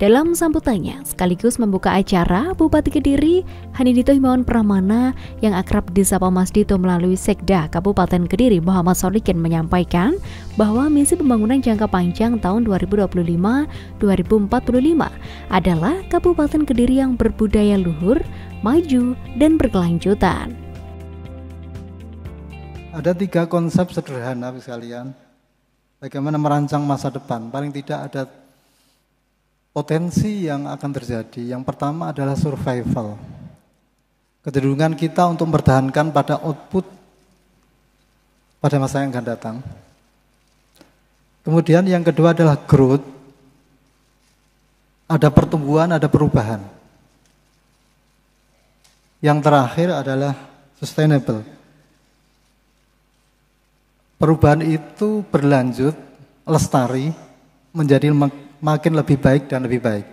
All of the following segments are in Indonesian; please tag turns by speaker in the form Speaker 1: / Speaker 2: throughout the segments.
Speaker 1: Dalam sambutannya sekaligus membuka acara, Bupati Kediri Handidito Himawan Pramana yang akrab disapa Mas Dito melalui Sekda Kabupaten Kediri Muhammad Solikin menyampaikan bahwa misi pembangunan jangka panjang tahun 2025-2045 adalah Kabupaten Kediri yang berbudaya luhur, maju, dan berkelanjutan.
Speaker 2: Ada 3 konsep sederhana sekalian, bagaimana merancang masa depan. Paling tidak ada potensi yang akan terjadi. Yang pertama adalah survival. Kecenderungan kita untuk mempertahankan pada output pada masa yang akan datang. Kemudian yang kedua adalah growth. Ada pertumbuhan, ada perubahan. Yang terakhir adalah sustainable. Perubahan itu berlanjut, lestari, menjadi makin lebih baik dan lebih baik.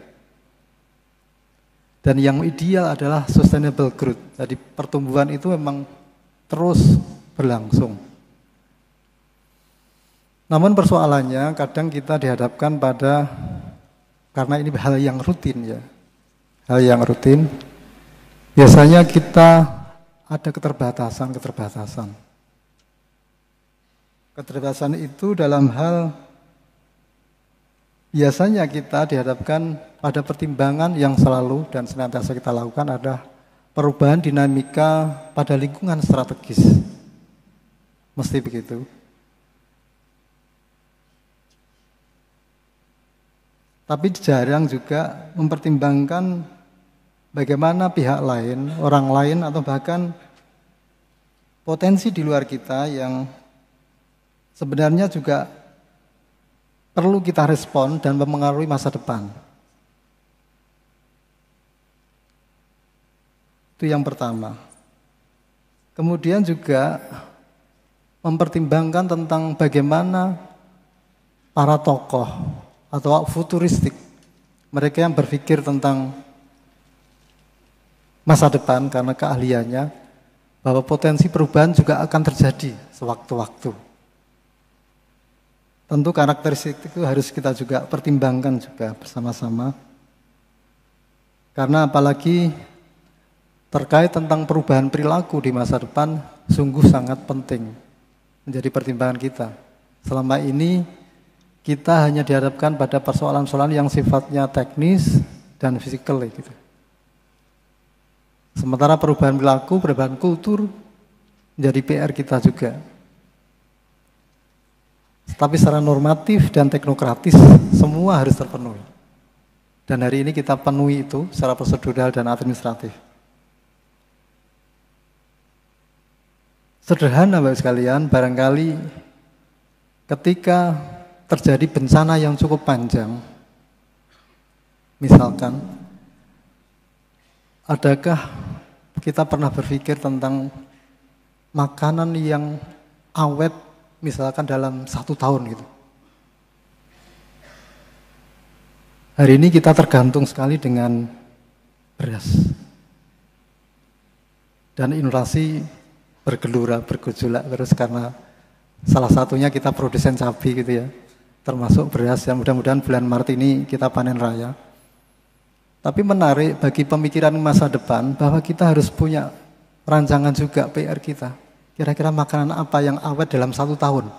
Speaker 2: Dan yang ideal adalah sustainable growth. Jadi pertumbuhan itu memang terus berlangsung. Namun persoalannya kadang kita dihadapkan pada, karena ini hal yang rutin ya. Hal yang rutin, biasanya kita ada keterbatasan. Keterbatasan itu dalam hal biasanya kita dihadapkan pada pertimbangan yang selalu dan senantiasa kita lakukan adalah perubahan dinamika pada lingkungan strategis. Mesti begitu. Tapi jarang juga mempertimbangkan bagaimana pihak lain, orang lain atau bahkan potensi di luar kita yang sebenarnya juga perlu kita respon dan mempengaruhi masa depan. Itu yang pertama. Kemudian juga mempertimbangkan tentang bagaimana para tokoh atau futuristik, mereka yang berpikir tentang masa depan karena keahliannya, bahwa potensi perubahan juga akan terjadi sewaktu-waktu. Tentu karakteristik itu harus kita juga pertimbangkan juga bersama-sama. Karena apalagi terkait tentang perubahan perilaku di masa depan sungguh sangat penting menjadi pertimbangan kita. Selama ini kita hanya dihadapkan pada persoalan-persoalan yang sifatnya teknis dan fisikal gitu. Sementara perubahan perilaku, perubahan kultur menjadi PR kita juga. Tapi secara normatif dan teknokratis semua harus terpenuhi. Dan hari ini kita penuhi itu secara prosedural dan administratif. Sederhana Bapak sekalian, barangkali ketika terjadi bencana yang cukup panjang, misalkan, adakah kita pernah berpikir tentang makanan yang awet misalkan dalam 1 tahun gitu. Hari ini kita tergantung sekali dengan beras. Dan inflasi bergejolak terus karena salah satunya kita produsen cabai gitu ya. Termasuk beras yang mudah-mudahan bulan Maret ini kita panen raya. Tapi menarik bagi pemikiran masa depan bahwa kita harus punya rancangan juga PR kita. Kira-kira makanan apa yang awet dalam 1 tahun?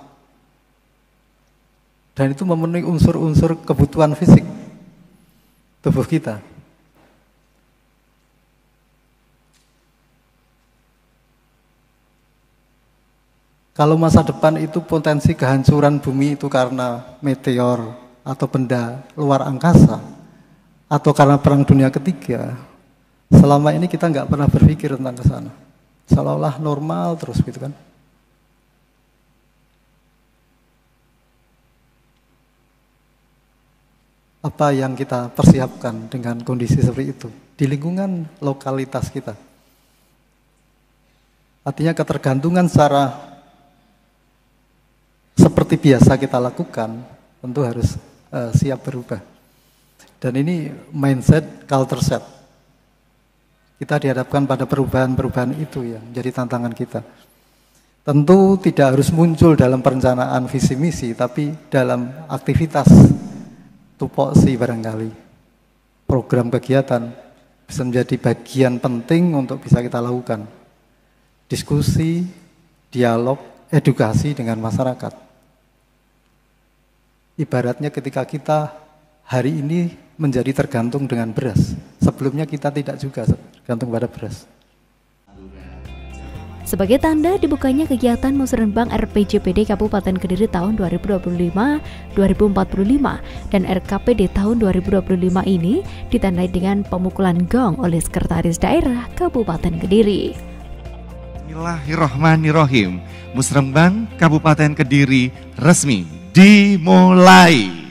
Speaker 2: Dan itu memenuhi unsur-unsur kebutuhan fisik tubuh kita. Kalau masa depan itu potensi kehancuran bumi itu karena meteor atau benda luar angkasa, atau karena perang dunia ketiga, selama ini kita nggak pernah berpikir tentang ke sana. Seolah-olah normal terus gitu kan. Apa yang kita persiapkan dengan kondisi seperti itu di lingkungan lokalitas kita. Artinya ketergantungan secara seperti biasa kita lakukan tentu harus siap berubah. Dan ini mindset, culture set. kita dihadapkan pada perubahan-perubahan itu yang jadi tantangan kita. Tentu tidak harus muncul dalam perencanaan visi misi, tapi dalam aktivitas tupoksi barangkali. Program kegiatan bisa menjadi bagian penting untuk bisa kita lakukan. Diskusi, dialog, edukasi dengan masyarakat. Ibaratnya ketika kita hari ini menjadi tergantung dengan beras. Sebelumnya kita tidak juga tergantung pada beras.
Speaker 1: Sebagai tanda dibukanya kegiatan Musrenbang RPJPD Kabupaten Kediri tahun 2025-2045 dan RKPD tahun 2025 ini ditandai dengan pemukulan gong oleh Sekretaris Daerah Kabupaten Kediri.
Speaker 3: Bismillahirrahmanirrahim. Musrenbang Kabupaten Kediri resmi dimulai.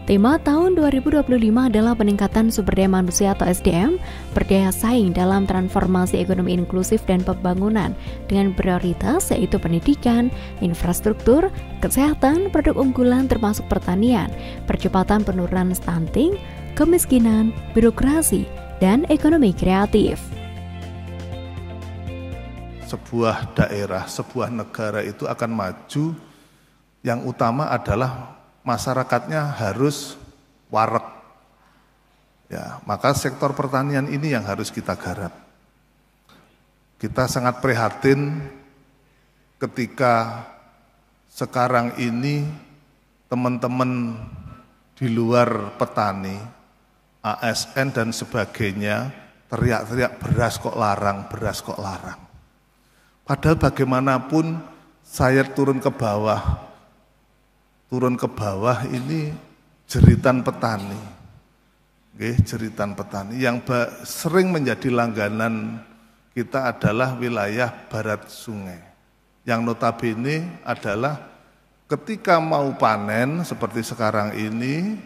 Speaker 1: Tema tahun 2025 adalah peningkatan sumber daya manusia atau SDM, berdaya saing dalam transformasi ekonomi inklusif dan pembangunan dengan prioritas yaitu pendidikan, infrastruktur, kesehatan, produk unggulan termasuk pertanian, percepatan penurunan stunting, kemiskinan, birokrasi, dan ekonomi kreatif.
Speaker 4: Sebuah daerah, sebuah negara itu akan maju, yang utama adalah masyarakatnya harus wareg. Ya, maka sektor pertanian ini yang harus kita garap. Kita sangat prihatin ketika sekarang ini teman-teman di luar petani, ASN dan sebagainya teriak-teriak beras kok larang, beras kok larang. Padahal bagaimanapun saya turun ke bawah ini jeritan petani. Oke, jeritan petani yang sering menjadi langganan kita adalah wilayah barat sungai. Yang notabene adalah ketika mau panen seperti sekarang ini,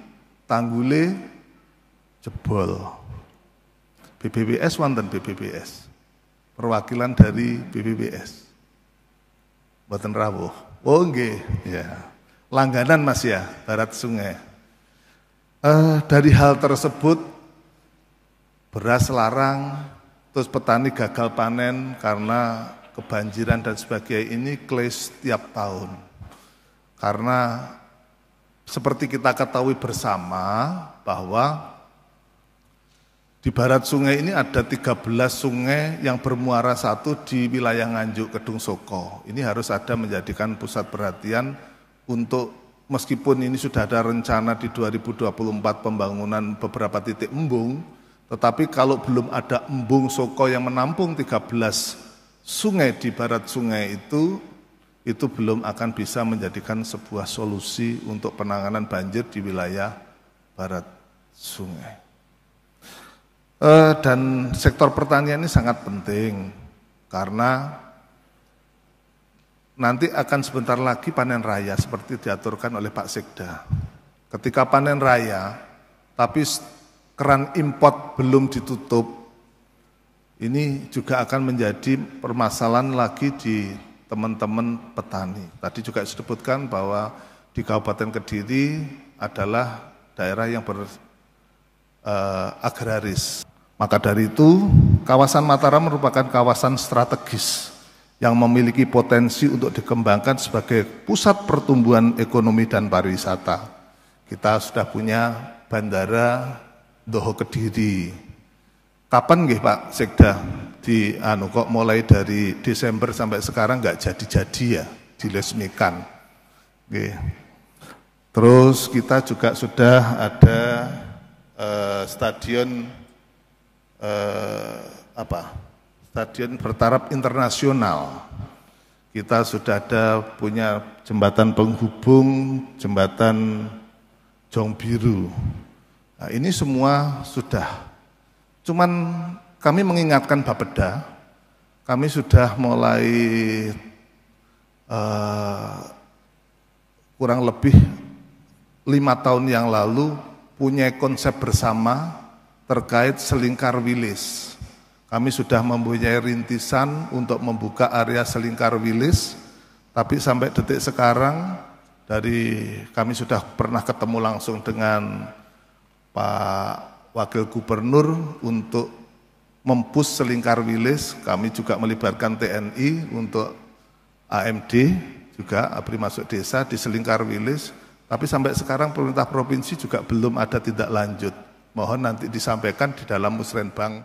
Speaker 4: tanggule jebol. BBBS wonten BBBS. Perwakilan dari BBBS. Mboten rawuh. Oh nggih, ya. Langganan Mas ya, barat sungai. Dari hal tersebut, beras larang, terus petani gagal panen karena kebanjiran dan sebagainya ini klaim setiap tahun. Karena seperti kita ketahui bersama bahwa di barat sungai ini ada 13 sungai yang bermuara satu di wilayah Nganjuk Kedung Soko. Ini harus ada menjadikan pusat perhatian untuk meskipun ini sudah ada rencana di 2024 pembangunan beberapa titik embung, tetapi kalau belum ada embung Soko yang menampung 13 sungai di barat sungai itu belum akan bisa menjadikan sebuah solusi untuk penanganan banjir di wilayah barat sungai. Dan sektor pertanian ini sangat penting karena nanti akan sebentar lagi panen raya seperti diaturkan oleh Pak Sekda. Ketika panen raya, tapi keran import belum ditutup, ini juga akan menjadi permasalahan lagi di teman-teman petani. Tadi juga disebutkan bahwa di Kabupaten Kediri adalah daerah yang agraris. Maka dari itu, kawasan Mataram merupakan kawasan strategis yang memiliki potensi untuk dikembangkan sebagai pusat pertumbuhan ekonomi dan pariwisata. Kita sudah punya Bandara Doho Kediri. Kapan nggih Pak Sekda kok mulai dari Desember sampai sekarang nggak jadi-jadi ya, diresmikan. Nggih. Terus kita juga sudah ada stadion stadion bertaraf internasional. Kita sudah ada punya jembatan penghubung, jembatan Jong Biru. Nah, ini semua sudah. Cuman kami mengingatkan Bapeda, kami sudah mulai kurang lebih 5 tahun yang lalu punya konsep bersama terkait Selingkar Wilis. Kami sudah mempunyai rintisan untuk membuka area Selingkar Wilis, tapi sampai detik sekarang kami sudah pernah ketemu langsung dengan Pak Wakil Gubernur untuk mempush Selingkar Wilis. Kami juga melibatkan TNI untuk AMD juga ABRI Masuk Desa di Selingkar Wilis. Tapi sampai sekarang pemerintah provinsi juga belum ada tindak lanjut. Mohon nanti disampaikan di dalam Musrenbang.